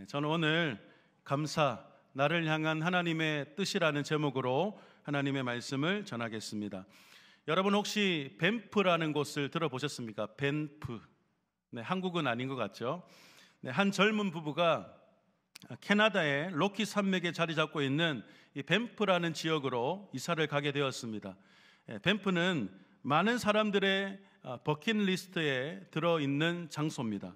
저는 오늘 감사, 나를 향한 하나님의 뜻이라는 제목으로 하나님의 말씀을 전하겠습니다. 여러분 혹시 밴프라는 곳을 들어보셨습니까? 밴프. 한국은 아닌 것 같죠? 한 젊은 부부가 캐나다의 로키 산맥에 자리 잡고 있는 이 밴프라는 지역으로 이사를 가게 되었습니다. 밴프는 많은 사람들의 버킷리스트에 들어있는 장소입니다.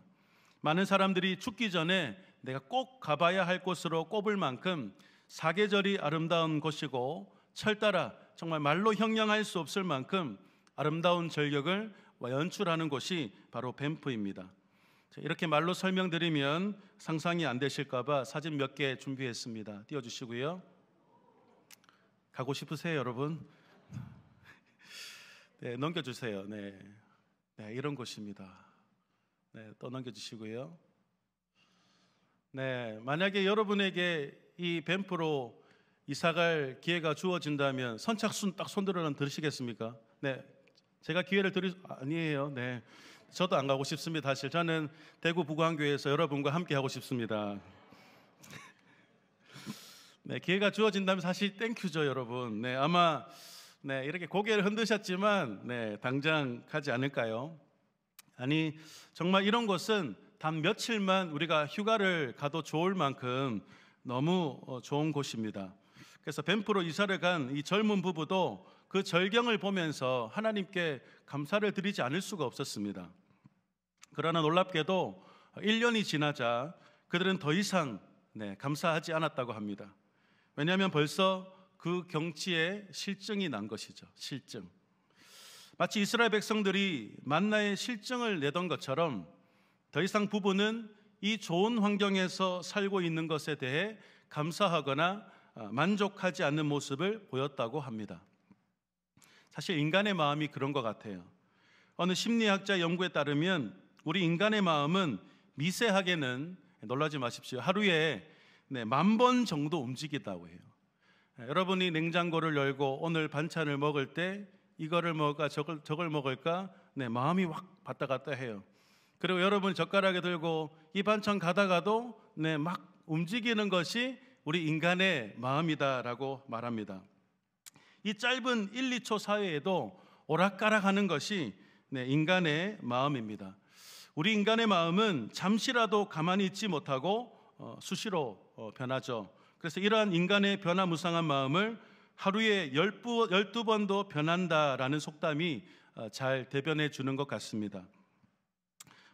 많은 사람들이 죽기 전에 내가 꼭 가봐야 할 곳으로 꼽을 만큼 사계절이 아름다운 곳이고 철따라 정말 말로 형용할 수 없을 만큼 아름다운 절경을 연출하는 곳이 바로 밴프입니다. 이렇게 말로 설명드리면 상상이 안 되실까 봐 사진 몇 개 준비했습니다. 띄워주시고요. 가고 싶으세요, 여러분? 네, 넘겨주세요. 네, 이런 곳입니다. 네, 또 넘겨주시고요. 네, 만약에 여러분에게 이 밴프로 이사갈 기회가 주어진다면 선착순 딱 손들어 들으시겠습니까? 네, 제가 기회를 아니에요. 네, 저도 안 가고 싶습니다. 사실 저는 대구 북광교회에서 여러분과 함께 하고 싶습니다. 네, 기회가 주어진다면 사실 땡큐죠, 여러분. 네, 아마 이렇게 고개를 흔드셨지만 당장 가지 않을까요? 아니, 정말 이런 곳은 단 며칠만 우리가 휴가를 가도 좋을 만큼 너무 좋은 곳입니다. 그래서 밴프로 이사를 간 이 젊은 부부도 그 절경을 보면서 하나님께 감사를 드리지 않을 수가 없었습니다. 그러나 놀랍게도 1년이 지나자 그들은 더 이상 감사하지 않았다고 합니다. 왜냐하면 벌써 그 경치에 실증이 난 것이죠. 실증. 마치 이스라엘 백성들이 만나의 실증을 내던 것처럼 더 이상 부부는 이 좋은 환경에서 살고 있는 것에 대해 감사하거나 만족하지 않는 모습을 보였다고 합니다. 사실 인간의 마음이 그런 것 같아요. 어느 심리학자 연구에 따르면 우리 인간의 마음은 미세하게는, 놀라지 마십시오, 하루에 10,000번 정도 움직인다고 해요. 여러분이 냉장고를 열고 오늘 반찬을 먹을 때 이거를 먹을까 저걸 먹을까 마음이 확 왔다 갔다 해요. 그리고 여러분이 젓가락에 들고 이 반찬 가다가도 막 움직이는 것이 우리 인간의 마음이다라고 말합니다. 이 짧은 1, 2초 사이에도 오락가락하는 것이 인간의 마음입니다. 우리 인간의 마음은 잠시라도 가만히 있지 못하고 수시로 변하죠. 그래서 이러한 인간의 변화무쌍한 마음을 하루에 12번도 변한다라는 속담이 잘 대변해 주는 것 같습니다.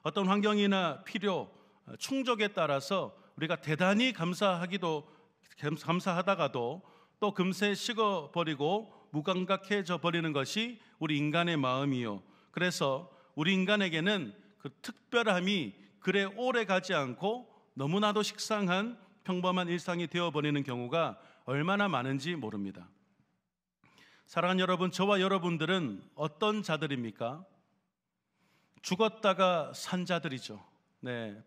어떤 환경이나 필요, 충족에 따라서 우리가 대단히 감사하다가도 또 금세 식어버리고 무감각해져 버리는 것이 우리 인간의 마음이요. 그래서 우리 인간에게는 그 특별함이 그래 오래 가지 않고 너무나도 식상한 평범한 일상이 되어버리는 경우가 얼마나 많은지 모릅니다. 사랑하는 여러분, 저와 여러분들은 어떤 자들입니까? 죽었다가 산 자들이죠.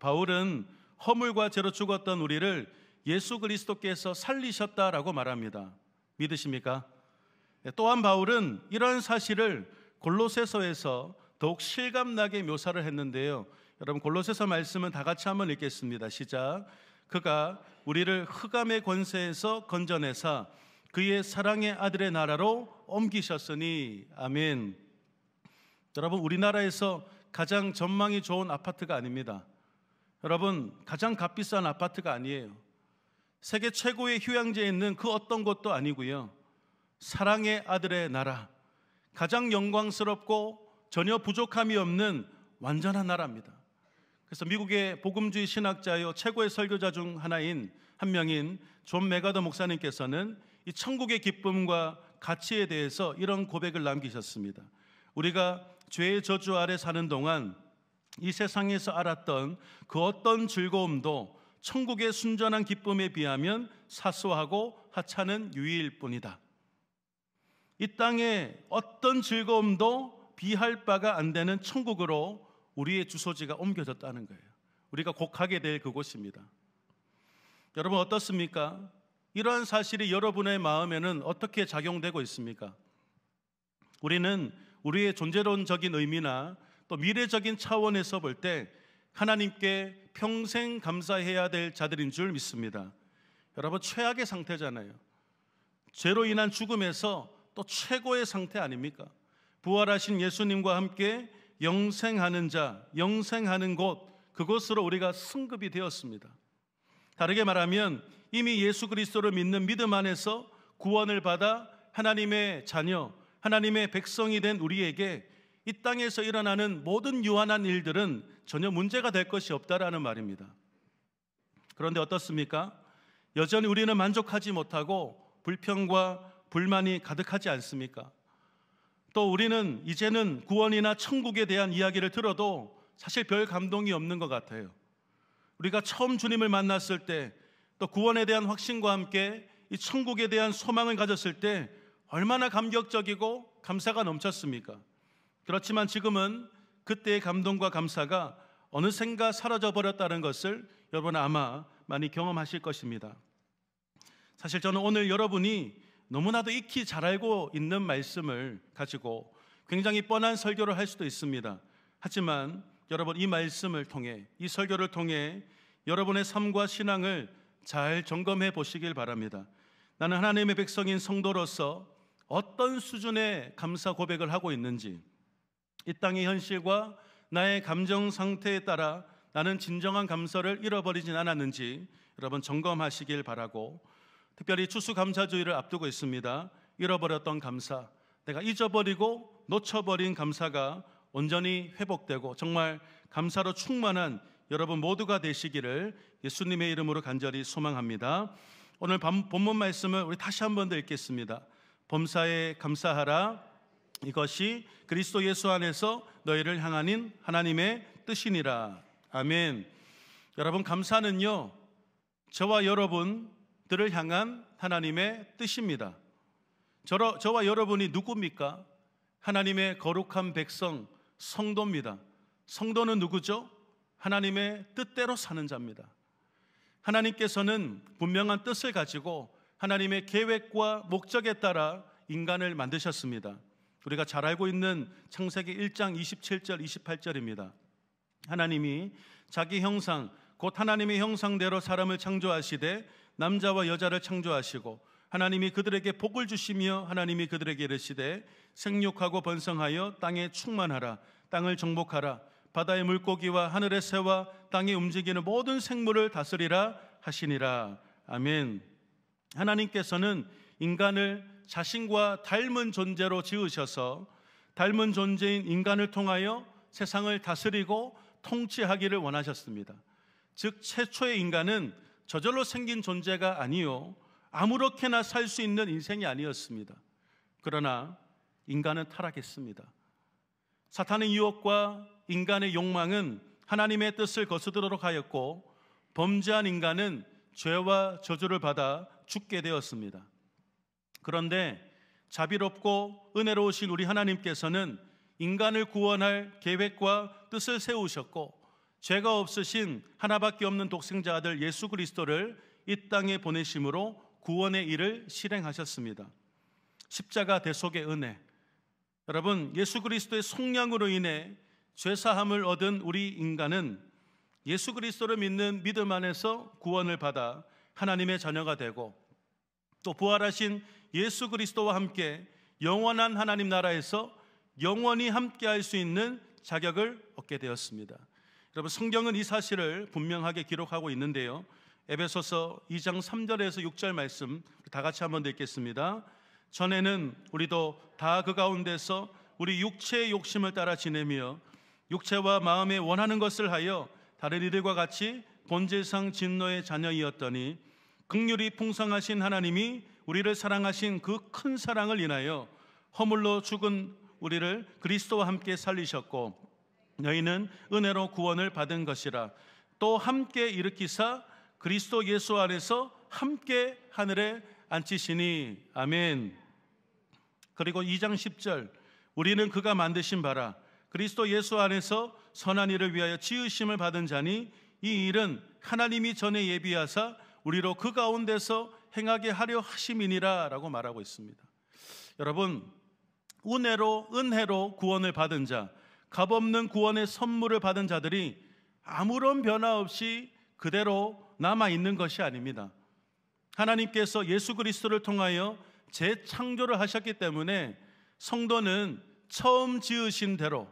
바울은 허물과 죄로 죽었던 우리를 예수 그리스도께서 살리셨다라고 말합니다. 믿으십니까? 또한 바울은 이런 사실을 골로새서에서 더욱 실감나게 묘사를 했는데요. 여러분, 골로새서 말씀은 다 같이 한번 읽겠습니다. 시작. 그가 우리를 흑암의 권세에서 건져내사 그의 사랑의 아들의 나라로 옮기셨으니. 아멘. 여러분, 우리나라에서 가장 전망이 좋은 아파트가 아닙니다. 여러분, 가장 값비싼 아파트가 아니에요. 세계 최고의 휴양지에 있는 그 어떤 곳도 아니고요. 사랑의 아들의 나라, 가장 영광스럽고 전혀 부족함이 없는 완전한 나라입니다. 그래서 미국의 복음주의 신학자요 최고의 설교자 중 한 명인 존 메가더 목사님께서는 이 천국의 기쁨과 가치에 대해서 이런 고백을 남기셨습니다. 우리가 죄의 저주 아래 사는 동안 이 세상에서 알았던 그 어떤 즐거움도 천국의 순전한 기쁨에 비하면 사소하고 하찮은 유의일 뿐이다. 이 땅의 어떤 즐거움도 비할 바가 안 되는 천국으로 우리의 주소지가 옮겨졌다는 거예요. 우리가 곧 가게 될 그곳입니다. 여러분, 어떻습니까? 이러한 사실이 여러분의 마음에는 어떻게 작용되고 있습니까? 우리는 우리의 존재론적인 의미나 또 미래적인 차원에서 볼 때 하나님께 평생 감사해야 될 자들인 줄 믿습니다. 여러분, 최악의 상태잖아요. 죄로 인한 죽음에서 또 최고의 상태 아닙니까? 부활하신 예수님과 함께 영생하는 자, 영생하는 곳, 그곳으로 우리가 승급이 되었습니다. 다르게 말하면 이미 예수 그리스도를 믿는 믿음 안에서 구원을 받아 하나님의 자녀, 하나님의 백성이 된 우리에게 이 땅에서 일어나는 모든 유한한 일들은 전혀 문제가 될 것이 없다라는 말입니다. 그런데 어떻습니까? 여전히 우리는 만족하지 못하고 불평과 불만이 가득하지 않습니까? 또 우리는 이제는 구원이나 천국에 대한 이야기를 들어도 사실 별 감동이 없는 것 같아요. 우리가 처음 주님을 만났을 때, 또 구원에 대한 확신과 함께 이 천국에 대한 소망을 가졌을 때 얼마나 감격적이고 감사가 넘쳤습니까? 그렇지만 지금은 그때의 감동과 감사가 어느샌가 사라져 버렸다는 것을 여러분 아마 많이 경험하실 것입니다. 사실 저는 오늘 여러분이 너무나도 익히 잘 알고 있는 말씀을 가지고 굉장히 뻔한 설교를 할 수도 있습니다. 하지만 여러분, 이 말씀을 통해, 이 설교를 통해 여러분의 삶과 신앙을 잘 점검해 보시길 바랍니다. 나는 하나님의 백성인 성도로서 어떤 수준의 감사 고백을 하고 있는지, 이 땅의 현실과 나의 감정 상태에 따라 나는 진정한 감사를 잃어버리진 않았는지 여러분 점검하시길 바라고, 특별히 추수감사주의를 앞두고 있습니다. 잃어버렸던 감사, 내가 잊어버리고 놓쳐버린 감사가 온전히 회복되고 정말 감사로 충만한 여러분 모두가 되시기를 예수님의 이름으로 간절히 소망합니다. 오늘 본문 말씀을 우리 다시 한 번 더 읽겠습니다. 범사에 감사하라. 이것이 그리스도 예수 안에서 너희를 향하는 하나님의 뜻이니라. 아멘. 여러분, 감사는요, 저와 여러분들을 향한 하나님의 뜻입니다. 저와 여러분이 누굽니까? 하나님의 거룩한 백성, 성도입니다. 성도는 누구죠? 하나님의 뜻대로 사는 자입니다. 하나님께서는 분명한 뜻을 가지고 하나님의 계획과 목적에 따라 인간을 만드셨습니다. 우리가 잘 알고 있는 창세기 1장 27절 28절입니다. 하나님이 자기 형상, 곧 하나님의 형상대로 사람을 창조하시되 남자와 여자를 창조하시고 하나님이 그들에게 복을 주시며 하나님이 그들에게 이르시되 생육하고 번성하여 땅에 충만하라. 땅을 정복하라. 바다의 물고기와 하늘의 새와 땅에 움직이는 모든 생물을 다스리라 하시니라. 아멘. 하나님께서는 인간을 자신과 닮은 존재로 지으셔서 닮은 존재인 인간을 통하여 세상을 다스리고 통치하기를 원하셨습니다. 즉 최초의 인간은 저절로 생긴 존재가 아니요 아무렇게나 살 수 있는 인생이 아니었습니다. 그러나 인간은 타락했습니다. 사탄의 유혹과 인간의 욕망은 하나님의 뜻을 거스르도록 하였고 범죄한 인간은 죄와 저주를 받아 죽게 되었습니다. 그런데 자비롭고 은혜로우신 우리 하나님께서는 인간을 구원할 계획과 뜻을 세우셨고 죄가 없으신 하나밖에 없는 독생자 아들 예수 그리스도를 이 땅에 보내심으로 구원의 일을 실행하셨습니다. 십자가 대속의 은혜, 여러분, 예수 그리스도의 속량으로 인해 죄사함을 얻은 우리 인간은 예수 그리스도를 믿는 믿음 안에서 구원을 받아 하나님의 자녀가 되고 또 부활하신 예수 그리스도와 함께 영원한 하나님 나라에서 영원히 함께할 수 있는 자격을 얻게 되었습니다. 여러분, 성경은 이 사실을 분명하게 기록하고 있는데요, 에베소서 2장 3절에서 6절 말씀 다 같이 한번 읽겠습니다. 전에는 우리도 다 그 가운데서 우리 육체의 욕심을 따라 지내며 육체와 마음에 원하는 것을 하여 다른 이들과 같이 본질상 진노의 자녀이었더니 긍휼이 풍성하신 하나님이 우리를 사랑하신 그 큰 사랑을 인하여 허물로 죽은 우리를 그리스도와 함께 살리셨고 너희는 은혜로 구원을 받은 것이라. 또 함께 일으키사 그리스도 예수 안에서 함께 하늘에 앉히시니. 아멘. 그리고 2장 10절, 우리는 그가 만드신 바라 그리스도 예수 안에서 선한 일을 위하여 지으심을 받은 자니 이 일은 하나님이 전에 예비하사 우리로 그 가운데서 행하게 하려 하심이니라 라고 말하고 있습니다. 여러분, 은혜로 구원을 받은 자, 값없는 구원의 선물을 받은 자들이 아무런 변화 없이 그대로 남아있는 것이 아닙니다. 하나님께서 예수 그리스도를 통하여 재창조를 하셨기 때문에 성도는 처음 지으신 대로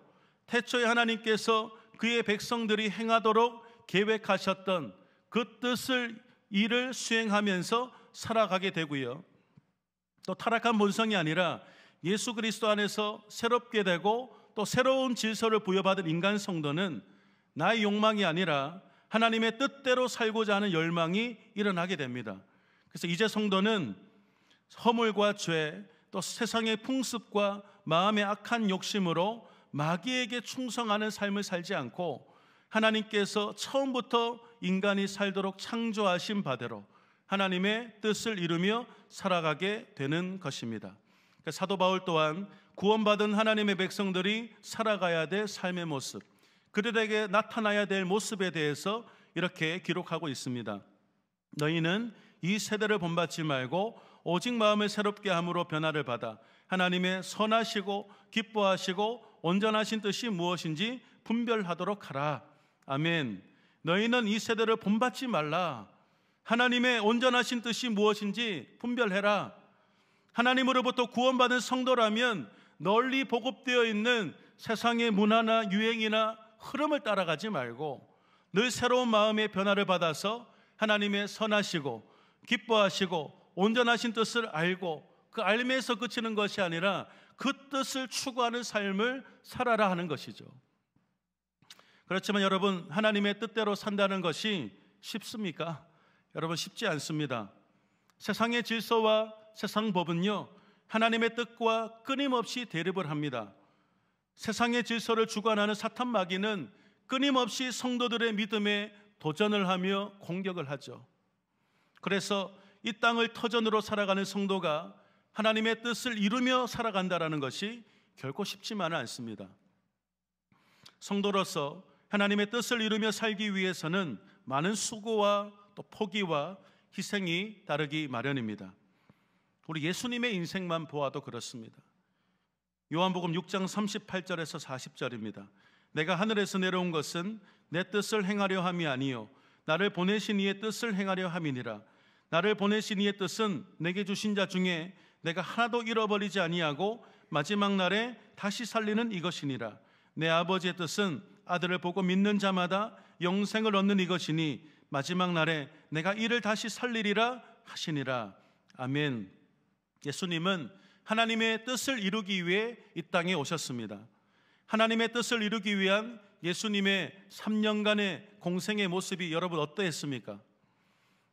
태초에 하나님께서 그의 백성들이 행하도록 계획하셨던 그 뜻을 일을 수행하면서 살아가게 되고요, 또 타락한 본성이 아니라 예수 그리스도 안에서 새롭게 되고 또 새로운 질서를 부여받은 인간 성도는 나의 욕망이 아니라 하나님의 뜻대로 살고자 하는 열망이 일어나게 됩니다. 그래서 이제 성도는 허물과 죄, 또 세상의 풍습과 마음의 악한 욕심으로 마귀에게 충성하는 삶을 살지 않고 하나님께서 처음부터 인간이 살도록 창조하신 바대로 하나님의 뜻을 이루며 살아가게 되는 것입니다. 사도 바울 또한 구원받은 하나님의 백성들이 살아가야 될 삶의 모습, 그들에게 나타나야 될 모습에 대해서 이렇게 기록하고 있습니다. 너희는 이 세대를 본받지 말고 오직 마음을 새롭게 함으로 변화를 받아 하나님의 선하시고 기뻐하시고 온전하신 뜻이 무엇인지 분별하도록 하라. 아멘. 너희는 이 세대를 본받지 말라. 하나님의 온전하신 뜻이 무엇인지 분별해라. 하나님으로부터 구원받은 성도라면 널리 보급되어 있는 세상의 문화나 유행이나 흐름을 따라가지 말고 늘 새로운 마음의 변화를 받아서 하나님의 선하시고 기뻐하시고 온전하신 뜻을 알고 그 알매에서 그치는 것이 아니라 그 뜻을 추구하는 삶을 살아라 하는 것이죠. 그렇지만 여러분, 하나님의 뜻대로 산다는 것이 쉽습니까? 여러분, 쉽지 않습니다. 세상의 질서와 세상 법은요, 하나님의 뜻과 끊임없이 대립을 합니다. 세상의 질서를 주관하는 사탄 마귀는 끊임없이 성도들의 믿음에 도전을 하며 공격을 하죠. 그래서 이 땅을 터전으로 살아가는 성도가 하나님의 뜻을 이루며 살아간다는 것이 결코 쉽지만은 않습니다. 성도로서 하나님의 뜻을 이루며 살기 위해서는 많은 수고와 또 포기와 희생이 따르기 마련입니다. 우리 예수님의 인생만 보아도 그렇습니다. 요한복음 6장 38절에서 40절입니다. 내가 하늘에서 내려온 것은 내 뜻을 행하려 함이 아니요 나를 보내신 이의 뜻을 행하려 함이니라. 나를 보내신 이의 뜻은 내게 주신 자 중에 내가 하나도 잃어버리지 아니하고 마지막 날에 다시 살리는 이것이니라. 내 아버지의 뜻은 아들을 보고 믿는 자마다 영생을 얻는 이것이니 마지막 날에 내가 이를 다시 살리리라 하시니라. 아멘. 예수님은 하나님의 뜻을 이루기 위해 이 땅에 오셨습니다. 하나님의 뜻을 이루기 위한 예수님의 3년간의 공생의 모습이 여러분 어떠했습니까?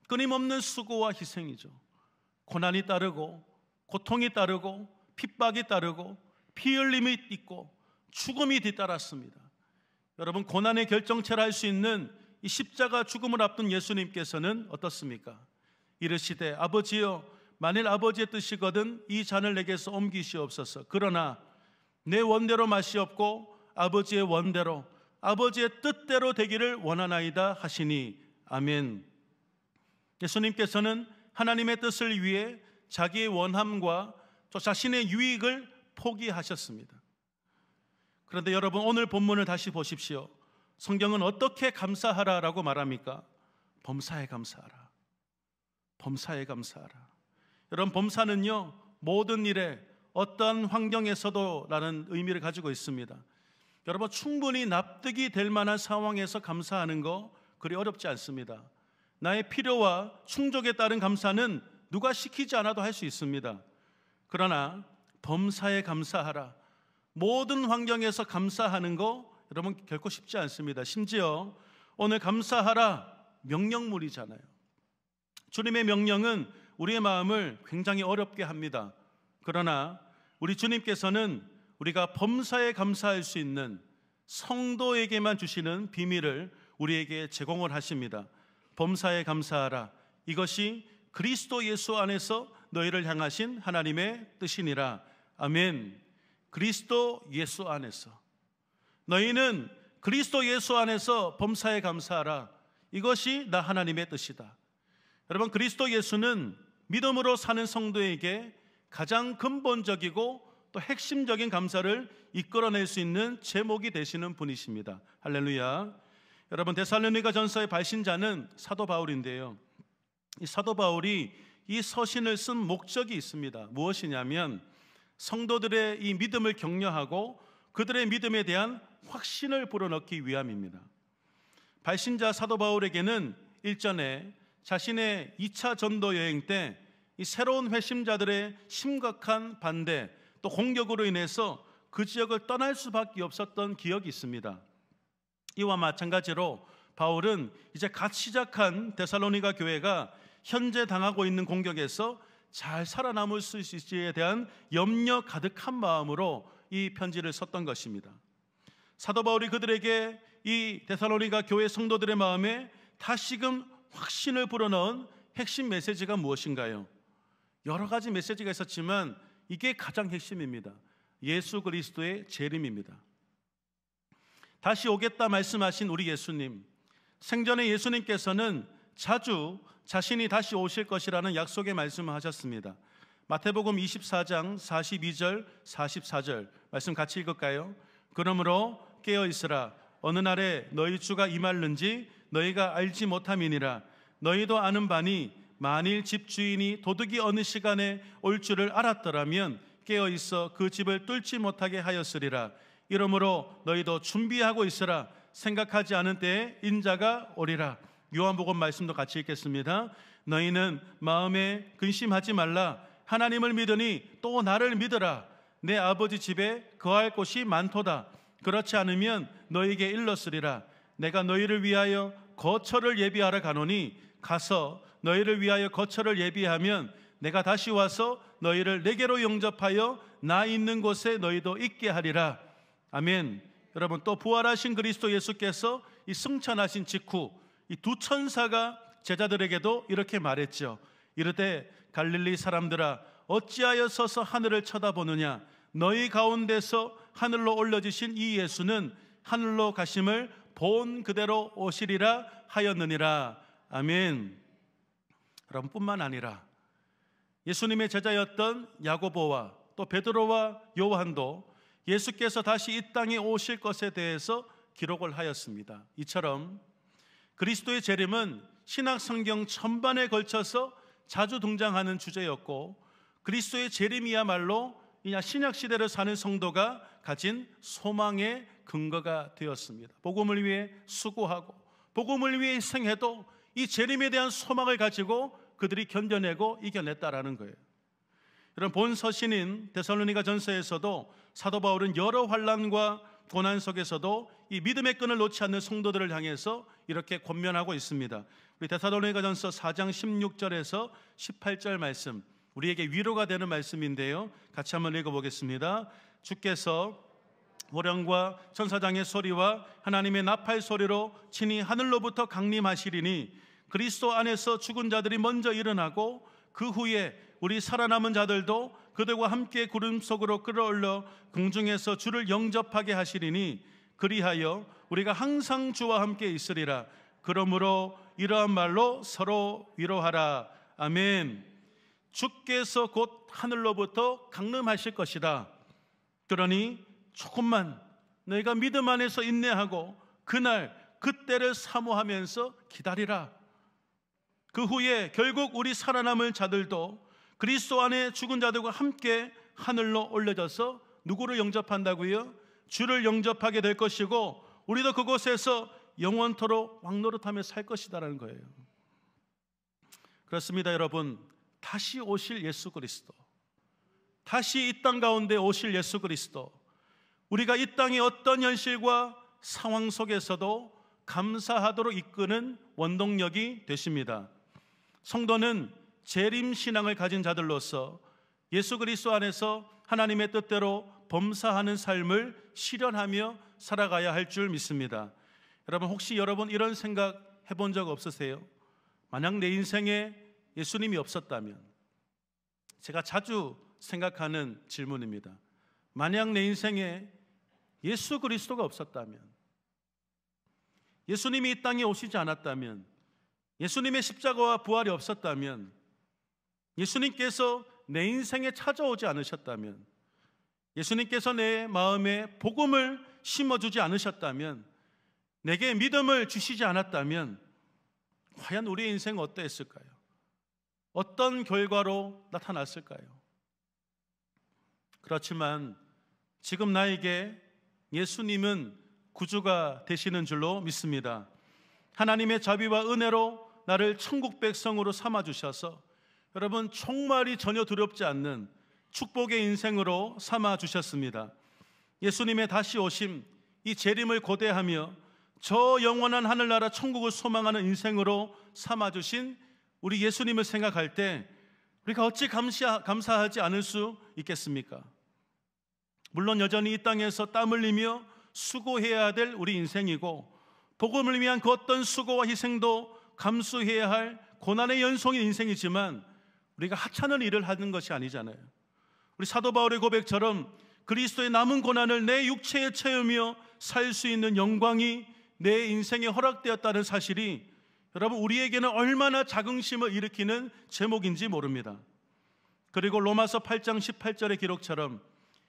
끊임없는 수고와 희생이죠. 고난이 따르고 고통이 따르고 핍박이 따르고 피 흘림이 있고 죽음이 뒤따랐습니다. 여러분, 고난의 결정체를 할 수 있는 이 십자가 죽음을 앞둔 예수님께서는 어떻습니까? 이르시되 아버지여 만일 아버지의 뜻이거든 이 잔을 내게서 옮기시옵소서. 그러나 내 원대로 마시옵고 아버지의 원대로 아버지의 뜻대로 되기를 원하나이다 하시니. 아멘. 예수님께서는 하나님의 뜻을 위해 자기의 원함과 또 자신의 유익을 포기하셨습니다. 그런데 여러분, 오늘 본문을 다시 보십시오. 성경은 어떻게 감사하라라고 말합니까? 범사에 감사하라. 범사에 감사하라. 여러분, 범사는요 모든 일에 어떤 환경에서도 라는 의미를 가지고 있습니다. 여러분, 충분히 납득이 될 만한 상황에서 감사하는 거 그리 어렵지 않습니다. 나의 필요와 충족에 따른 감사는 누가 시키지 않아도 할 수 있습니다. 그러나 범사에 감사하라, 모든 환경에서 감사하는 거 여러분 결코 쉽지 않습니다. 심지어 오늘 감사하라 명령물이잖아요. 주님의 명령은 우리의 마음을 굉장히 어렵게 합니다. 그러나 우리 주님께서는 우리가 범사에 감사할 수 있는 성도에게만 주시는 비밀을 우리에게 제공을 하십니다. 범사에 감사하라. 이것이 그리스도 예수 안에서 너희를 향하신 하나님의 뜻이니라. 아멘. 그리스도 예수 안에서 너희는 그리스도 예수 안에서 범사에 감사하라. 이것이 나 하나님의 뜻이다. 여러분, 그리스도 예수는 믿음으로 사는 성도에게 가장 근본적이고 또 핵심적인 감사를 이끌어낼 수 있는 제목이 되시는 분이십니다. 할렐루야. 여러분, 데살로니가 전서의 발신자는 사도 바울인데요, 이 사도 바울이 이 서신을 쓴 목적이 있습니다. 무엇이냐면 성도들의 이 믿음을 격려하고 그들의 믿음에 대한 확신을 불어넣기 위함입니다. 발신자 사도 바울에게는 일전에 자신의 2차 전도 여행 때 이 새로운 회심자들의 심각한 반대 또 공격으로 인해서 그 지역을 떠날 수밖에 없었던 기억이 있습니다. 이와 마찬가지로 바울은 이제 갓 시작한 데살로니가 교회가 현재 당하고 있는 공격에서 잘 살아남을 수 있을지에 대한 염려 가득한 마음으로 이 편지를 썼던 것입니다. 사도 바울이 그들에게 이 데살로니가 교회 성도들의 마음에 다시금 확신을 불어넣은 핵심 메시지가 무엇인가요? 여러 가지 메시지가 있었지만 이게 가장 핵심입니다. 예수 그리스도의 재림입니다. 다시 오겠다 말씀하신 우리 예수님, 생전에 예수님께서는 자주 자신이 다시 오실 것이라는 약속의 말씀을 하셨습니다. 마태복음 24장 42절 44절 말씀 같이 읽을까요? 그러므로 깨어 있으라. 어느 날에 너희 주가 임할는지 너희가 알지 못함이니라. 너희도 아는 바니 만일 집주인이 도둑이 어느 시간에 올 줄을 알았더라면 깨어 있어 그 집을 뚫지 못하게 하였으리라. 이러므로 너희도 준비하고 있으라. 생각하지 않은 때에 인자가 오리라. 요한복음 말씀도 같이 읽겠습니다. 너희는 마음에 근심하지 말라. 하나님을 믿으니 또 나를 믿으라. 내 아버지 집에 거할 곳이 많도다. 그렇지 않으면 너희에게 일렀으리라. 내가 너희를 위하여 거처를 예비하러 가노니 가서 너희를 위하여 거처를 예비하면 내가 다시 와서 너희를 내게로 영접하여 나 있는 곳에 너희도 있게 하리라. 아멘. 여러분, 또 부활하신 그리스도 예수께서 이 승천하신 직후 이 두 천사가 제자들에게도 이렇게 말했죠. 이르되 갈릴리 사람들아 어찌하여 서서 하늘을 쳐다보느냐. 너희 가운데서 하늘로 올려지신 이 예수는 하늘로 가심을 본 그대로 오시리라 하였느니라. 아멘. 여러분, 뿐만 아니라 예수님의 제자였던 야고보와 또 베드로와 요한도 예수께서 다시 이 땅에 오실 것에 대해서 기록을 하였습니다. 이처럼 그리스도의 재림은 신약 성경 전반에 걸쳐서 자주 등장하는 주제였고, 그리스도의 재림이야말로 신약 시대를 사는 성도가 가진 소망의 근거가 되었습니다. 복음을 위해 수고하고 복음을 위해 희생해도 이 재림에 대한 소망을 가지고 그들이 견뎌내고 이겨냈다라는 거예요. 이런 본 서신인 데살로니가 전서에서도 사도 바울은 여러 환난과 고난 속에서도 이 믿음의 끈을 놓지 않는 성도들을 향해서 이렇게 권면하고 있습니다. 우리 데살로니가 전서 4장 16절에서 18절 말씀, 우리에게 위로가 되는 말씀인데요, 같이 한번 읽어보겠습니다. 주께서 호령과 천사장의 소리와 하나님의 나팔 소리로 친히 하늘로부터 강림하시리니 그리스도 안에서 죽은 자들이 먼저 일어나고 그 후에 우리 살아남은 자들도 그들과 함께 구름 속으로 끌어올려 공중에서 주를 영접하게 하시리니 그리하여 우리가 항상 주와 함께 있으리라. 그러므로 이러한 말로 서로 위로하라. 아멘. 주께서 곧 하늘로부터 강림하실 것이다. 그러니 조금만 너희가 믿음 안에서 인내하고 그날 그때를 사모하면서 기다리라. 그 후에 결국 우리 살아남을 자들도 그리스도 안에 죽은 자들과 함께 하늘로 올려져서 누구를 영접한다고요? 주를 영접하게 될 것이고 우리도 그곳에서 영원토록 왕노릇하며 살 것이다라는 거예요. 그렇습니다, 여러분. 다시 오실 예수 그리스도, 다시 이 땅 가운데 오실 예수 그리스도, 우리가 이 땅의 어떤 현실과 상황 속에서도 감사하도록 이끄는 원동력이 되십니다. 성도는 재림신앙을 가진 자들로서 예수 그리스도 안에서 하나님의 뜻대로 범사하는 삶을 실현하며 살아가야 할 줄 믿습니다. 여러분, 혹시 여러분 이런 생각 해본 적 없으세요? 만약 내 인생에 예수님이 없었다면, 제가 자주 생각하는 질문입니다. 만약 내 인생에 예수 그리스도가 없었다면, 예수님이 이 땅에 오시지 않았다면, 예수님의 십자가와 부활이 없었다면, 예수님께서 내 인생에 찾아오지 않으셨다면, 예수님께서 내 마음에 복음을 심어주지 않으셨다면 내게 믿음을 주시지 않았다면 과연 우리의 인생은 어떠했을까요? 어떤 결과로 나타났을까요? 그렇지만 지금 나에게 예수님은 구주가 되시는 줄로 믿습니다. 하나님의 자비와 은혜로 나를 천국 백성으로 삼아주셔서 여러분 총말이 전혀 두렵지 않는 축복의 인생으로 삼아주셨습니다. 예수님의 다시 오심, 이 재림을 고대하며 저 영원한 하늘나라 천국을 소망하는 인생으로 삼아주신 우리 예수님을 생각할 때 우리가 어찌 감사하지 않을 수 있겠습니까? 물론 여전히 이 땅에서 땀 흘리며 수고해야 될 우리 인생이고 복음을 위한 그 어떤 수고와 희생도 감수해야 할 고난의 연속인 인생이지만 우리가 하찮은 일을 하는 것이 아니잖아요. 우리 사도 바울의 고백처럼 그리스도의 남은 고난을 내 육체에 채우며 살 수 있는 영광이 내 인생에 허락되었다는 사실이 여러분 우리에게는 얼마나 자긍심을 일으키는 제목인지 모릅니다. 그리고 로마서 8장 18절의 기록처럼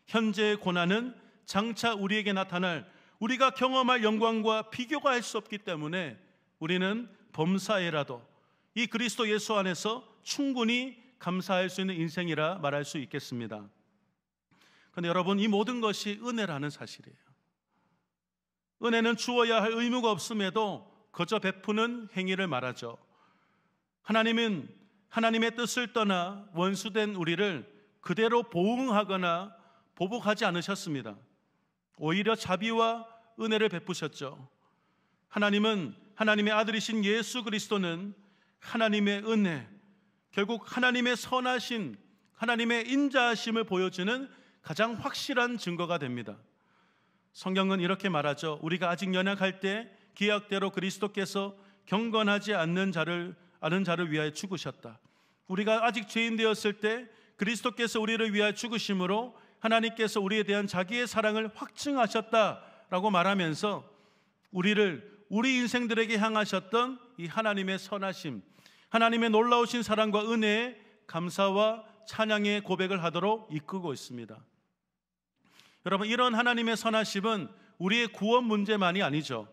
현재의 고난은 장차 우리에게 나타날 우리가 경험할 영광과 비교가 할 수 없기 때문에 우리는 범사에라도 이 그리스도 예수 안에서 충분히 감사할 수 있는 인생이라 말할 수 있겠습니다. 그런데 여러분 이 모든 것이 은혜라는 사실이에요. 은혜는 주어야 할 의무가 없음에도 거저 베푸는 행위를 말하죠. 하나님은 하나님의 뜻을 떠나 원수된 우리를 그대로 보응하거나 보복하지 않으셨습니다. 오히려 자비와 은혜를 베푸셨죠. 하나님은 하나님의 아들이신 예수 그리스도는 하나님의 은혜, 결국 하나님의 선하신 하나님의 인자하심을 보여주는 가장 확실한 증거가 됩니다. 성경은 이렇게 말하죠. 우리가 아직 연약할 때 기약대로 그리스도께서 경건하지 않는 자를 아는 자를 위하여 죽으셨다. 우리가 아직 죄인 되었을 때 그리스도께서 우리를 위하여 죽으심으로 하나님께서 우리에 대한 자기의 사랑을 확증하셨다라고 말하면서 우리 인생들에게 향하셨던 이 하나님의 선하심, 하나님의 놀라우신 사랑과 은혜에 감사와 찬양의 고백을 하도록 이끌고 있습니다. 여러분 이런 하나님의 선하심은 우리의 구원 문제만이 아니죠.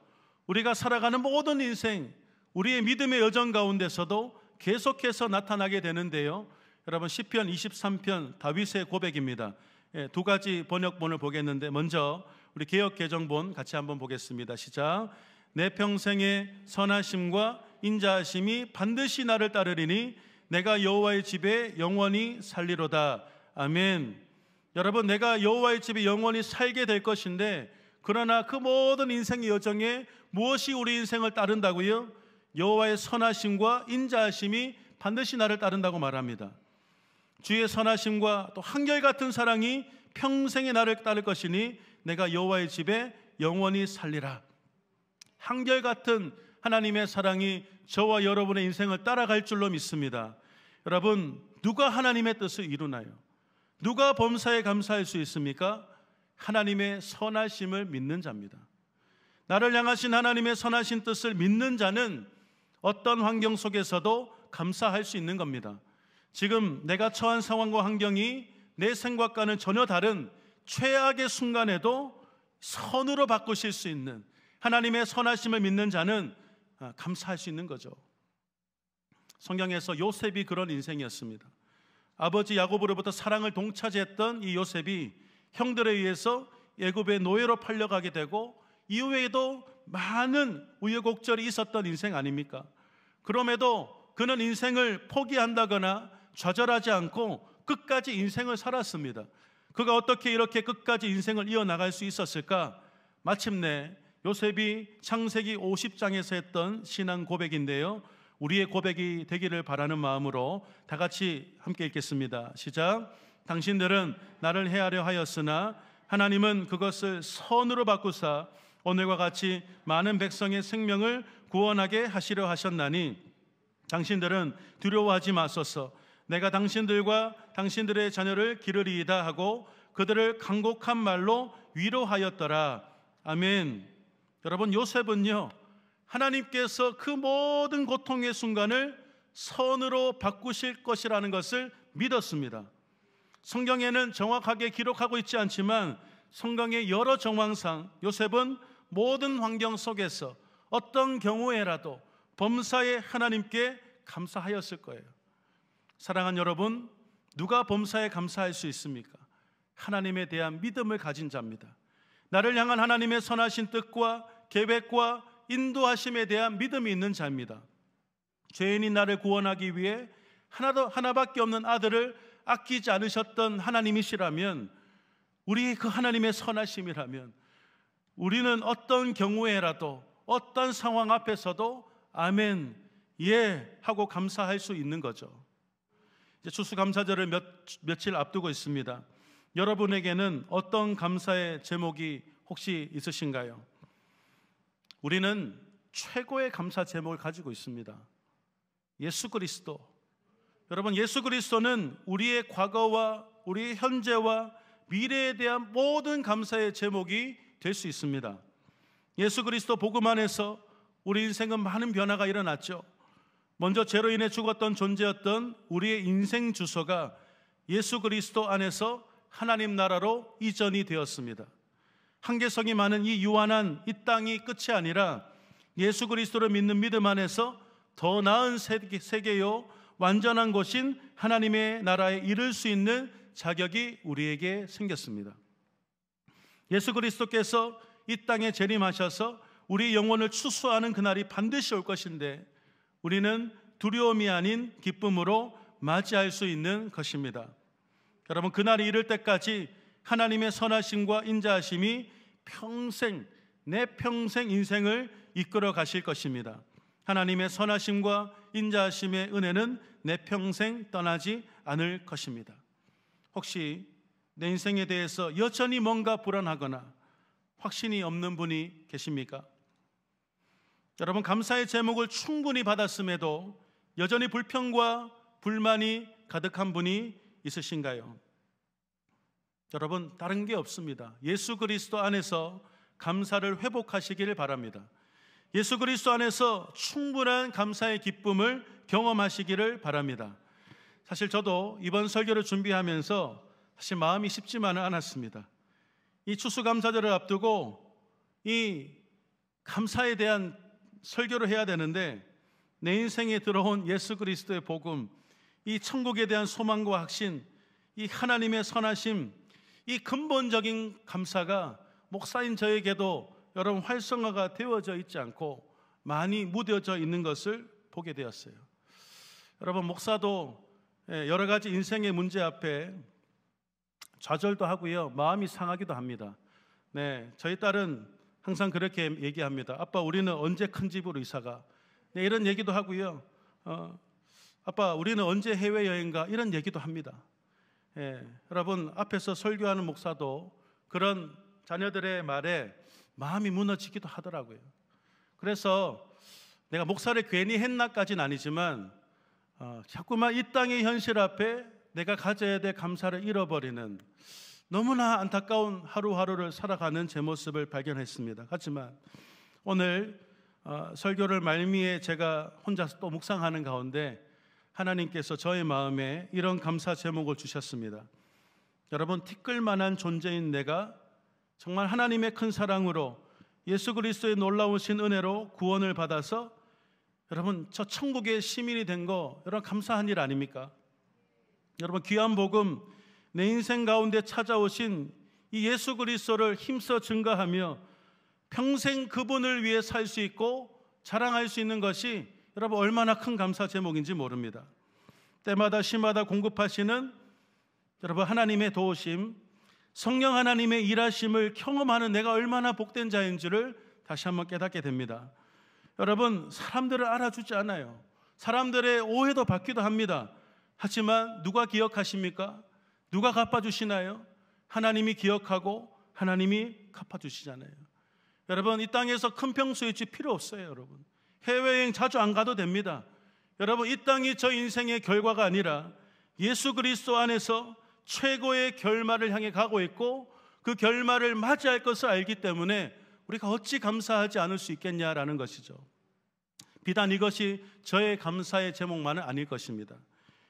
우리가 살아가는 모든 인생, 우리의 믿음의 여정 가운데서도 계속해서 나타나게 되는데요. 여러분 시편 23편 다윗의 고백입니다. 두 가지 번역본을 보겠는데 먼저 우리 개역개정본 같이 한번 보겠습니다. 시작. 내 평생의 선하심과 인자하심이 반드시 나를 따르리니 내가 여호와의 집에 영원히 살리로다. 아멘. 여러분 내가 여호와의 집에 영원히 살게 될 것인데 그러나 그 모든 인생의 여정에 무엇이 우리 인생을 따른다고요? 여호와의 선하심과 인자하심이 반드시 나를 따른다고 말합니다. 주의 선하심과 또 한결같은 사랑이 평생에 나를 따를 것이니 내가 여호와의 집에 영원히 살리라. 한결같은 하나님의 사랑이 저와 여러분의 인생을 따라갈 줄로 믿습니다. 여러분 누가 하나님의 뜻을 이루나요? 누가 범사에 감사할 수 있습니까? 하나님의 선하심을 믿는 자입니다. 나를 향하신 하나님의 선하신 뜻을 믿는 자는 어떤 환경 속에서도 감사할 수 있는 겁니다. 지금 내가 처한 상황과 환경이 내 생각과는 전혀 다른 최악의 순간에도 선으로 바꾸실 수 있는 하나님의 선하심을 믿는 자는 감사할 수 있는 거죠. 성경에서 요셉이 그런 인생이었습니다. 아버지 야곱으로부터 사랑을 동차지했던 이 요셉이 형들에 의해서 애굽의 노예로 팔려가게 되고 이후에도 많은 우여곡절이 있었던 인생 아닙니까? 그럼에도 그는 인생을 포기한다거나 좌절하지 않고 끝까지 인생을 살았습니다. 그가 어떻게 이렇게 끝까지 인생을 이어나갈 수 있었을까? 마침내 요셉이 창세기 50장에서 했던 신앙 고백인데요. 우리의 고백이 되기를 바라는 마음으로 다 같이 함께 읽겠습니다. 시작. 당신들은 나를 해하려 하였으나 하나님은 그것을 선으로 바꾸사 오늘과 같이 많은 백성의 생명을 구원하게 하시려 하셨나니 당신들은 두려워하지 마소서. 내가 당신들과 당신들의 자녀를 기르리이다 하고 그들을 간곡한 말로 위로하였더라. 아멘. 여러분 요셉은요 하나님께서 그 모든 고통의 순간을 선으로 바꾸실 것이라는 것을 믿었습니다. 성경에는 정확하게 기록하고 있지 않지만 성경의 여러 정황상 요셉은 모든 환경 속에서 어떤 경우에라도 범사에 하나님께 감사하였을 거예요. 사랑하는 여러분, 누가 범사에 감사할 수 있습니까? 하나님에 대한 믿음을 가진 자입니다. 나를 향한 하나님의 선하신 뜻과 계획과 인도하심에 대한 믿음이 있는 자입니다. 죄인인 나를 구원하기 위해 하나밖에 없는 아들을 아끼지 않으셨던 하나님이시라면, 우리 그 하나님의 선하심이라면 우리는 어떤 경우에라도 어떤 상황 앞에서도 아멘, 예 하고 감사할 수 있는 거죠. 이제 추수감사절을 며칠 앞두고 있습니다. 여러분에게는 어떤 감사의 제목이 혹시 있으신가요? 우리는 최고의 감사 제목을 가지고 있습니다. 예수 그리스도. 여러분, 예수 그리스도는 우리의 과거와 우리의 현재와 미래에 대한 모든 감사의 제목이 될 수 있습니다. 예수 그리스도 복음 안에서 우리 인생은 많은 변화가 일어났죠. 먼저 죄로 인해 죽었던 존재였던 우리의 인생 주소가 예수 그리스도 안에서 하나님 나라로 이전이 되었습니다. 한계성이 많은 이 유한한 이 땅이 끝이 아니라 예수 그리스도를 믿는 믿음 안에서 더 나은 세계요 완전한 곳인 하나님의 나라에 이를 수 있는 자격이 우리에게 생겼습니다. 예수 그리스도께서 이 땅에 재림하셔서 우리 영혼을 추수하는 그날이 반드시 올 것인데, 우리는 두려움이 아닌 기쁨으로 맞이할 수 있는 것입니다. 여러분, 그날이 이를 때까지 하나님의 선하심과 인자하심이 내 평생 인생을 이끌어 가실 것입니다. 하나님의 선하심과 인자하심의 은혜는 내 평생 떠나지 않을 것입니다. 혹시 내 인생에 대해서 여전히 뭔가 불안하거나 확신이 없는 분이 계십니까? 여러분, 감사의 제목을 충분히 받았음에도 여전히 불평과 불만이 가득한 분이 있으신가요? 여러분, 다른 게 없습니다. 예수 그리스도 안에서 감사를 회복하시기를 바랍니다. 예수 그리스도 안에서 충분한 감사의 기쁨을 경험하시기를 바랍니다. 사실 저도 이번 설교를 준비하면서 사실 마음이 쉽지만은 않았습니다. 이 추수감사절을 앞두고 이 감사에 대한 설교를 해야 되는데, 내 인생에 들어온 예수 그리스도의 복음, 이 천국에 대한 소망과 확신, 이 하나님의 선하심, 이 근본적인 감사가 목사인 저에게도 여러분 활성화가 되어져 있지 않고 많이 무뎌져 있는 것을 보게 되었어요. 여러분, 목사도 여러 가지 인생의 문제 앞에 좌절도 하고요, 마음이 상하기도 합니다. 저희 딸은 항상 그렇게 얘기합니다. 아빠, 우리는 언제 큰 집으로 이사가? 이런 얘기도 하고요. 아빠, 우리는 언제 해외여행 가? 이런 얘기도 합니다. 여러분, 앞에서 설교하는 목사도 그런 자녀들의 말에 마음이 무너지기도 하더라고요. 그래서 내가 목사를 괜히 했나까지는 아니지만 자꾸만 이 땅의 현실 앞에 내가 가져야 될 감사를 잃어버리는 너무나 안타까운 하루하루를 살아가는 제 모습을 발견했습니다. 하지만 오늘 설교를 말미에 제가 혼자서 또 묵상하는 가운데 하나님께서 저의 마음에 이런 감사 제목을 주셨습니다. 여러분, 티끌만한 존재인 내가 정말 하나님의 큰 사랑으로 예수 그리스도의 놀라우신 은혜로 구원을 받아서 여러분, 저 천국의 시민이 된 거 여러분 감사한 일 아닙니까? 여러분, 귀한 복음, 내 인생 가운데 찾아오신 이 예수 그리스도를 힘써 증거하며 평생 그분을 위해 살 수 있고 자랑할 수 있는 것이 여러분 얼마나 큰 감사 제목인지 모릅니다. 때마다 시마다 공급하시는 여러분 하나님의 도우심, 성령 하나님의 일하심을 경험하는 내가 얼마나 복된 자인지를 다시 한번 깨닫게 됩니다. 여러분, 사람들을 알아주지 않아요. 사람들의 오해도 받기도 합니다. 하지만 누가 기억하십니까? 누가 갚아주시나요? 하나님이 기억하고 하나님이 갚아주시잖아요. 여러분, 이 땅에서 큰 평수에 집 필요 없어요. 여러분, 해외여행 자주 안 가도 됩니다. 여러분, 이 땅이 저 인생의 결과가 아니라 예수 그리스도 안에서 최고의 결말을 향해 가고 있고 그 결말을 맞이할 것을 알기 때문에 우리가 어찌 감사하지 않을 수 있겠냐라는 것이죠. 비단 이것이 저의 감사의 제목만은 아닐 것입니다.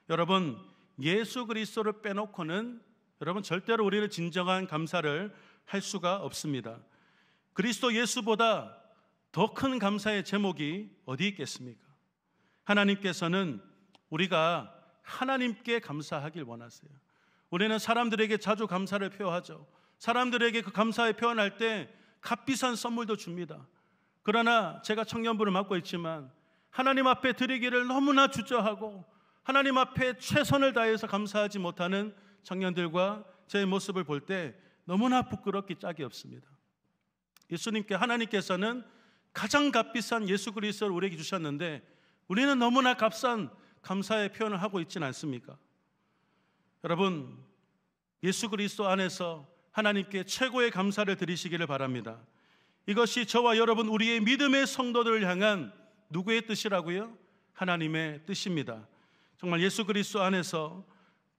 여러분, 예수 그리스도를 빼놓고는 여러분 절대로 우리는 진정한 감사를 할 수가 없습니다. 그리스도 예수보다 더 큰 감사의 제목이 어디 있겠습니까? 하나님께서는 우리가 하나님께 감사하길 원하세요. 우리는 사람들에게 자주 감사를 표하죠. 사람들에게 그 감사의 표현할 때 값비싼 선물도 줍니다. 그러나 제가 청년부를 맡고 있지만 하나님 앞에 드리기를 너무나 주저하고 하나님 앞에 최선을 다해서 감사하지 못하는 청년들과 제 모습을 볼 때 너무나 부끄럽기 짝이 없습니다. 예수님께 하나님께서는 가장 값비싼 예수 그리스도를 우리에게 주셨는데 우리는 너무나 값싼 감사의 표현을 하고 있지는 않습니까? 여러분, 예수 그리스도 안에서 하나님께 최고의 감사를 드리시기를 바랍니다. 이것이 저와 여러분 우리의 믿음의 성도들을 향한 누구의 뜻이라고요? 하나님의 뜻입니다. 정말 예수 그리스도 안에서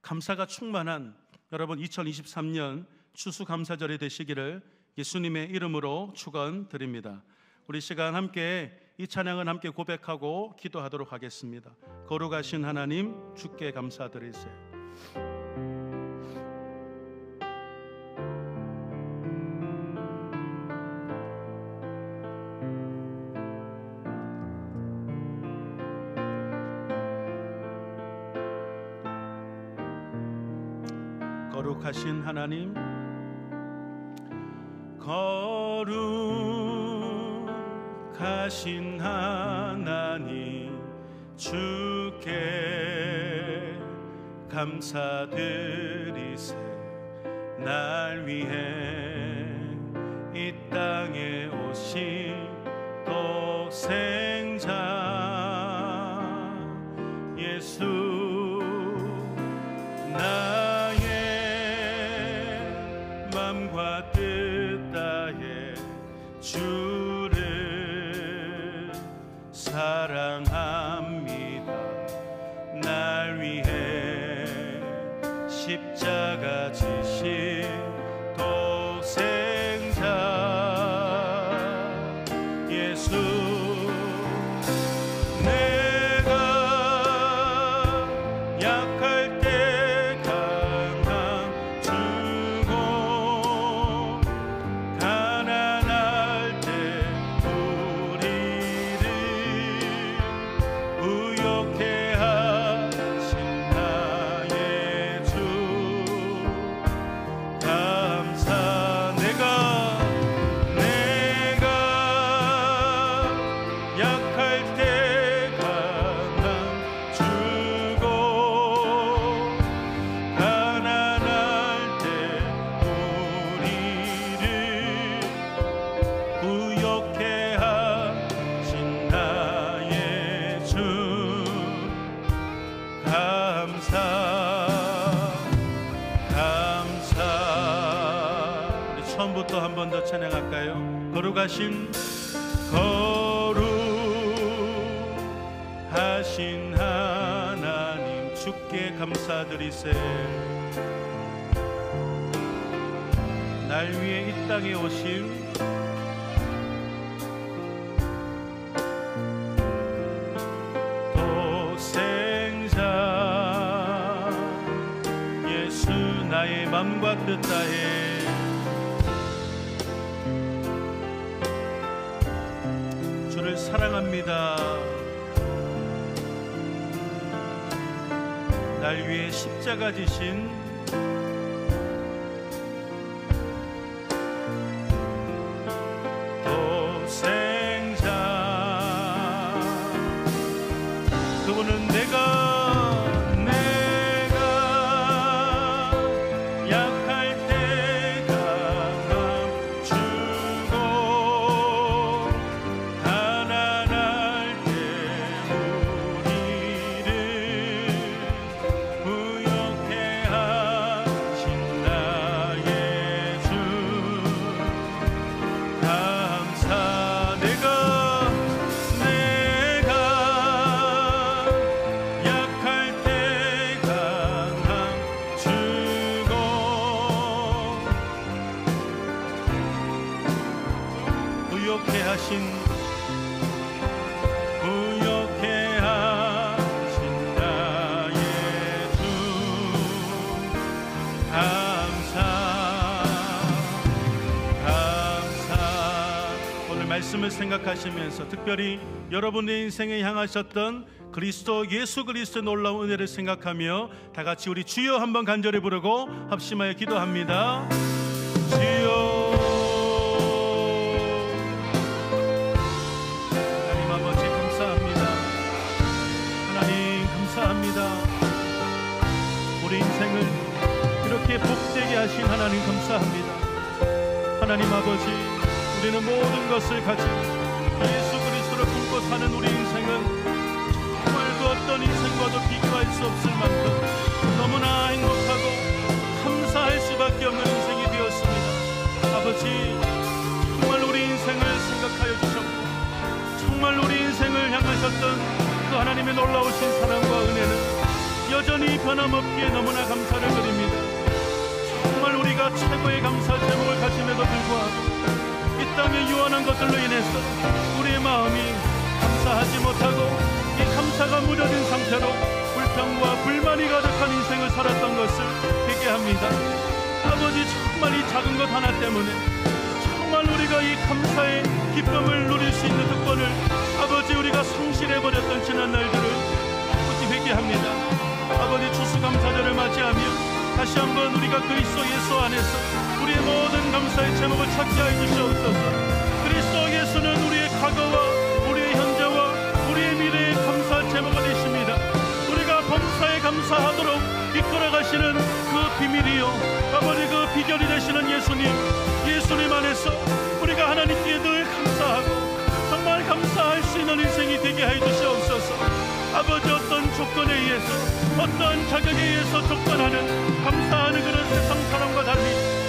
감사가 충만한 여러분 2023년 추수감사절이 되시기를 예수님의 이름으로 축원드립니다. 우리 시간 함께 이 찬양은 함께 고백하고 기도하도록 하겠습니다. 거룩하신 하나님 주께 감사드리세. 거룩하신 하나님, 거룩하신 하나님 주께 감사드리세. 날 위해 이 땅에 오신 독생자 예수 맘과 뜻 다해 주를 사랑합니다. 날 위해 십자가 지신 독생자 예수 내가 약할 때 강함 주고 가난할 때 우리를 부욕해 하신 나의 주 감사. 내가 약할 때 강함 주고 가난할 때 우리를 부욕해 하신 나의 주 감사. 우리 처음부터 한 번 더 찬양할까요? 거룩하신 하나님 주께 감사드리세. 날 위해 이 땅에 오신 독생자 예수 나의 맘과 뜻 다해 주를 사랑합니다. 날 위해 십자가 지신 독생자 그분은 내가 약할 때 강함 주고 가난할 때 우리를 부욕해 하신 나의 주 감사. 내가 약할 때 강함 주고 부욕해 하신 나의 주 감사. 말씀을 생각하시면서 특별히 여러분의 인생에 향하셨던 그리스도 예수 그리스도의 놀라운 은혜를 생각하며 다 같이 우리 주여 한번 간절히 부르고 합심하여 기도합니다. 주여. 하나님 아버지 감사합니다. 하나님 감사합니다. 우리 인생을 이렇게 복되게 하신 하나님 감사합니다. 하나님 아버지, 우리는 모든 것을 가지고 예수 그리스도를 품고 사는 우리 인생은 정말 그 어떤 인생과도 비교할 수 없을 만큼 너무나 행복하고 감사할 수밖에 없는 인생이 되었습니다. 아버지, 정말 우리 인생을 생각하여 주셨고 정말 우리 인생을 향하셨던 그 하나님의 놀라우신 사랑과 은혜는 여전히 변함없기에 너무나 감사를 드립니다. 정말 우리가 최고의 감사 제목을 가짐에도 불구하고 이 땅에 유한한 것들로 인해서 우리의 마음이 감사하지 못하고 이 감사가 무뎌진 상태로 불평과 불만이 가득한 인생을 살았던 것을 회개합니다. 아버지, 정말 이 작은 것 하나 때문에 정말 우리가 이 감사의 기쁨을 누릴 수 있는 특권을 아버지 우리가 상실해버렸던 지난 날들을 아버지 회개합니다. 아버지, 추수감사절을 맞이하며 다시 한번 우리가 그리스도 예수 안에서 우리의 모든 감사의 제목을 찾게 하여 주시옵소서. 그리스도 예수는 우리의 과거와 우리의 현재와 우리의 미래의 감사 제목이 되십니다. 우리가 범사에 감사하도록 이끌어가시는 그 비밀이요, 아버지 그 비결이 되시는 예수님 안에서 우리가 하나님께 늘 감사하고 정말 감사할 수 있는 인생이 되게 하여 주시옵소서. 아버지, 어떤 조건에 의해서 어떤 자격에 의해서 조건하는 감사하는 그런 세상 사람과 달리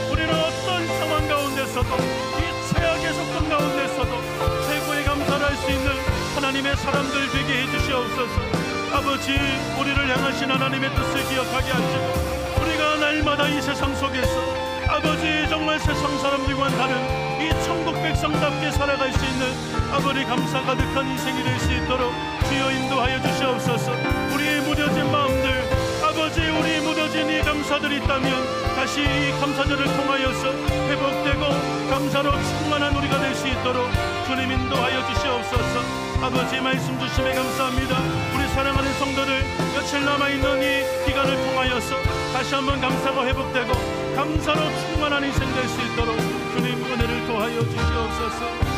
우리는 어떤 상황 가운데서도 이 최악의 조건 가운데서도 최고의 감사를 할 수 있는 하나님의 사람들 되게 해주시옵소서. 아버지, 우리를 향하신 하나님의 뜻을 기억하게 하시고 우리가 날마다 이 세상 속에서 아버지 정말 세상 사람들과는 다른 이 천국 백성답게 살아갈 수 있는 아버지 감사 가득한 인생이 될 수 있도록 주여 인도하여 주시옵소서. 우리의 무뎌진 마음들, 아버지 우리 무뎌진 이 감사들이 있다면 다시 이 감사절을 통하여서 회복되고 감사로 충만한 우리가 될 수 있도록 주님 인도하여 주시옵소서. 아버지 말씀 주심에 감사합니다. 우리 사랑하는 성도들 며칠 남아있는 이 기간을 통하여서 다시 한번 감사가 회복되고 감사로 충만한 인생 될 수 있도록 주님 은혜를 도하여 주시옵소서.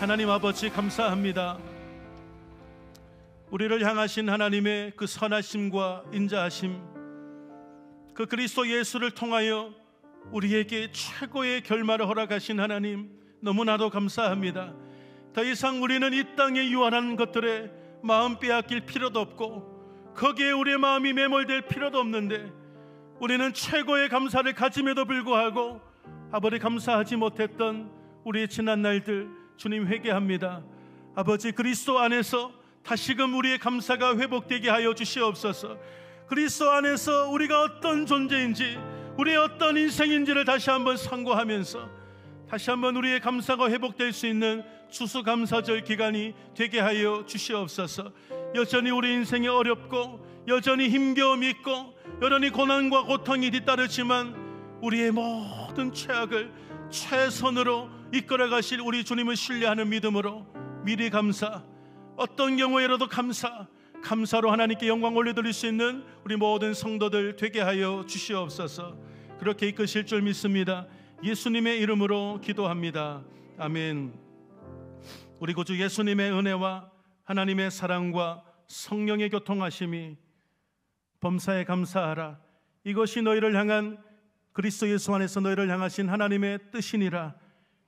하나님 아버지 감사합니다. 우리를 향하신 하나님의 그 선하심과 인자하심, 그 그리스도 예수를 통하여 우리에게 최고의 결말을 허락하신 하나님 너무나도 감사합니다. 더 이상 우리는 이 땅에 유한한 것들에 마음 빼앗길 필요도 없고 거기에 우리의 마음이 매몰될 필요도 없는데 우리는 최고의 감사를 가짐에도 불구하고 아버지 감사하지 못했던 우리의 지난 날들 주님 회개합니다. 아버지, 그리스도 안에서 다시금 우리의 감사가 회복되게 하여 주시옵소서. 그리스도 안에서 우리가 어떤 존재인지 우리의 어떤 인생인지를 다시 한번 상고하면서 다시 한번 우리의 감사가 회복될 수 있는 추수감사절 기간이 되게 하여 주시옵소서. 여전히 우리 인생이 어렵고 여전히 힘겨움이 있고 여전히 고난과 고통이 뒤따르지만 우리의 모든 최악을 최선으로 이끌어 가실 우리 주님을 신뢰하는 믿음으로 미리 감사, 어떤 경우에라도 감사로 하나님께 영광 올려드릴 수 있는 우리 모든 성도들 되게 하여 주시옵소서. 그렇게 이끄실 줄 믿습니다. 예수님의 이름으로 기도합니다. 아멘. 우리 구주 예수님의 은혜와 하나님의 사랑과 성령의 교통하심이 범사에 감사하라, 이것이 너희를 향한 그리스도 예수 안에서 너희를 향하신 하나님의 뜻이니라.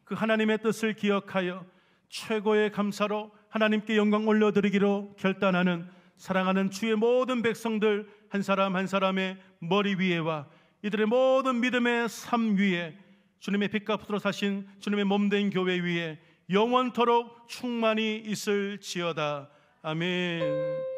그 하나님의 뜻을 기억하여 최고의 감사로 하나님께 영광 올려드리기로 결단하는 사랑하는 주의 모든 백성들 한 사람 한 사람의 머리 위에와 이들의 모든 믿음의 삶 위에 주님의 빛과 푸드로 사신 주님의 몸된 교회 위에 영원토록 충만히 있을지어다. 아멘.